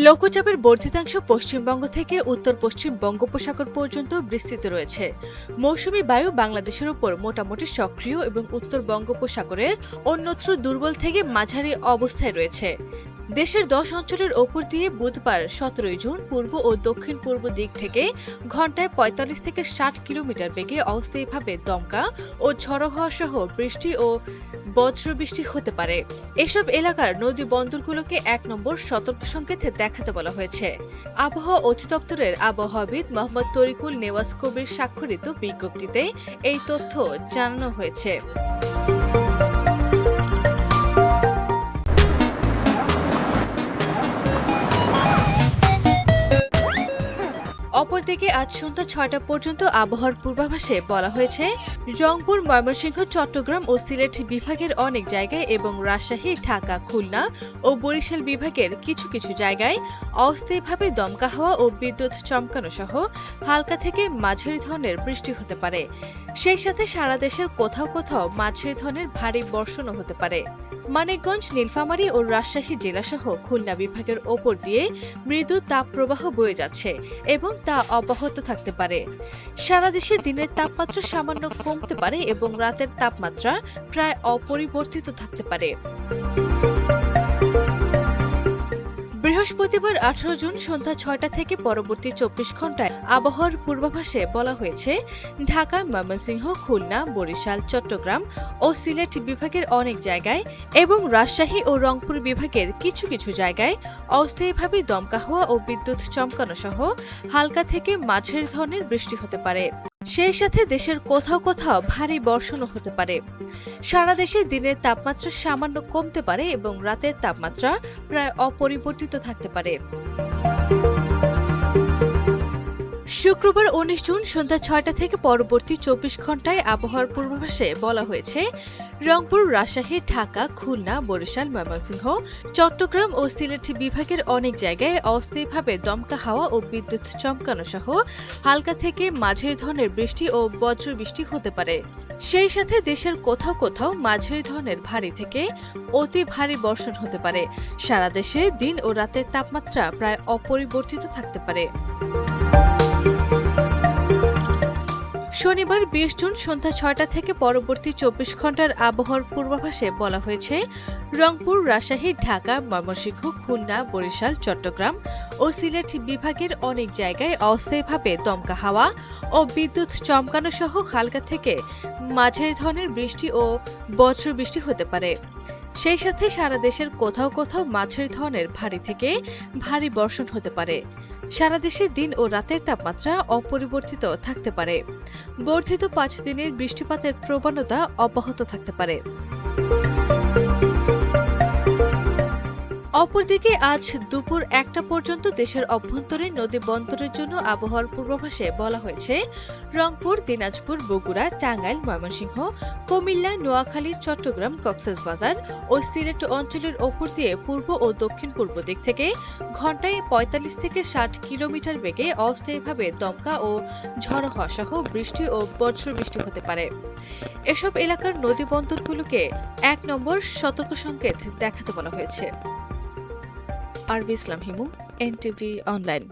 লঘুচাপের বর্ধিতাংশ পশ্চিমবঙ্গ থেকে উত্তর পশ্চিম বঙ্গোপসাগর পর্যন্ত বিস্তৃত রয়েছে। মৌসুমী বায়ু বাংলাদেশের উপর মোটামুটি সক্রিয় এবং উত্তর বঙ্গোপসাগরের অন্যত্র দুর্বল থেকে মাঝারি অবস্থায় রয়েছে। দেশের 10 অঞ্চলের ওপর দিয়ে বুধবার 17 জুন পূর্ব ও দক্ষিণ পূর্ব দিক থেকে ঘন্টায় 45 থেকে 60 কিলোমিটার বেগে অস্থায়ীভাবে দমকা ও ঝড়ো হওয়া সহ বৃষ্টি ও বজ্রবৃষ্টি হতে পারে। এসব এলাকার নদী বন্দরগুলোকে 1 নম্বর সতর্ক সংকেত দেখাতে বলা হয়েছে। আবহাওয়া অধিদপ্তরের আবহাওয়াবিদ মোহাম্মদ তরিকুল নেওয়াজ কবির স্বাক্ষরিত বিজ্ঞপ্তিতে এই তথ্য জানানো হয়েছে। অপরদিকে আজ সন্ধ্যা 6টা পর্যন্ত আবহাওয়ার পূর্বাভাসে বলা হয়েছে, রংপুর, ময়মনসিংহ, চট্টগ্রাম ও সিলেট বিভাগের অনেক জায়গায় এবং রাজশাহী, ঢাকা, খুলনা ও বরিশাল বিভাগের কিছু কিছু জায়গায় অস্থায়ীভাবে দমকা হাওয়া ও বিদ্যুৎ চমকানো সহ হালকা থেকে মাঝারি ধরনের বৃষ্টি হতে পারে। সেই সাথে সারা দেশের কোথাও কোথাও মাঝারি ধরনের ভারী বর্ষণও হতে পারে। মানিকগঞ্জ, নীলফামারী ও রাজশাহী জেলাসহ খুলনা বিভাগের ওপর দিয়ে মৃদু তাপপ্রবাহ বয়ে যাচ্ছে এবং তা অব্যাহত থাকতে পারে। সারা দেশে দিনের তাপমাত্রা সামান্য কমতে পারে এবং রাতের তাপমাত্রা প্রায় অপরিবর্তিত থাকতে পারে। বৃহস্পতিবার 18 জুন সন্ধ্যা 6টা থেকে পরবর্তী 24 ঘন্টায় আবহাওয়ার পূর্বাভাসে বলা হয়েছে, ঢাকা, ময়মনসিংহ, খুলনা, বরিশাল, চট্টগ্রাম ও সিলেট বিভাগের অনেক জায়গায় এবং রাজশাহী ও রংপুর বিভাগের কিছু কিছু জায়গায় অস্থায়ীভাবে দমকা হাওয়া ও বিদ্যুৎ চমকানো সহ হালকা থেকে মাঝারি ধরনের বৃষ্টি হতে পারে। সেই সাথে দেশের কোথাও কোথাও ভারী বর্ষণও হতে পারে। সারা দেশে দিনের তাপমাত্রা সামান্য কমতে পারে এবং রাতের তাপমাত্রা প্রায় অপরিবর্তিত থাকতে পারে। শুক্রবার 19 জুন সন্ধ্যা 6টা থেকে পরবর্তী 24 ঘন্টায় আবহাওয়ার পূর্বাভাসে বলা হয়েছে, রংপুর, রাজশাহী, ঢাকা, খুলনা, বরিশাল, ময়মনসিংহ, চট্টগ্রাম ও সিলেট বিভাগের অনেক জায়গায় অস্থায়ীভাবে দমকা হাওয়া ও বিদ্যুৎ চমকানো সহ হালকা থেকে মাঝারি ধরনের বৃষ্টি ও বজ্রবৃষ্টি হতে পারে। সেই সাথে দেশের কোথাও কোথাও মাঝারি ধরনের ভারী থেকে অতি ভারী বর্ষণ হতে পারে। সারা দেশে দিন ও রাতের তাপমাত্রা প্রায় অপরিবর্তিত থাকতে পারে। শনিবার 20 জুন সন্ধ্যা 6টা থেকে পরবর্তী 24 ঘন্টার আবহাওয়ার পূর্বাভাসে বলা হয়েছে, রংপুর, রাজশাহী, ঢাকা, ময়মনসিংহ, খুলনা, বরিশাল, চট্টগ্রাম ও সিলেট বিভাগের অনেক জায়গায় অস্থায়ীভাবে দমকা হাওয়া ও বিদ্যুৎ চমকানো সহ হালকা থেকে মাঝারি ধরনের বৃষ্টি ও বজ্রবৃষ্টি হতে পারে। সেই সাথে সারা দেশের কোথাও কোথাও মাঝারি ধরনের ভারী থেকে ভারী বর্ষণ হতে পারে। সারা দেশে দিন ও রাতের তাপমাত্রা অপরিবর্তিত থাকতে পারে। বর্ধিত 5 দিনের বৃষ্টিপাতের প্রবণতা অব্যাহত থাকতে পারে। অপরদিকে আজ দুপুর 1টা পর্যন্ত দেশের অভ্যন্তরীণ নদী বন্দরের জন্য আবহাওয়ার পূর্বাভাসে বলা হয়েছে, রংপুর, দিনাজপুর, বগুড়া, টাঙ্গাইল, ময়মনসিংহ, কুমিল্লা, নোয়াখালী, চট্টগ্রাম, কক্সবাজার ও সিলেট অঞ্চলের ওপর দিয়ে পূর্ব ও দক্ষিণ পূর্ব দিক থেকে ঘন্টায় 45 থেকে 60 কিলোমিটার বেগে অস্থায়ীভাবে দমকা ও ঝড়ো হওয়া সহ বৃষ্টি ও বজ্রবৃষ্টি হতে পারে। এসব এলাকার নদী বন্দরগুলোকে 1 নম্বর সতর্ক সংকেত দেখাতে বলা হয়েছে। আরবি ইসলাম হিমু, এনটিভি অনলাইন।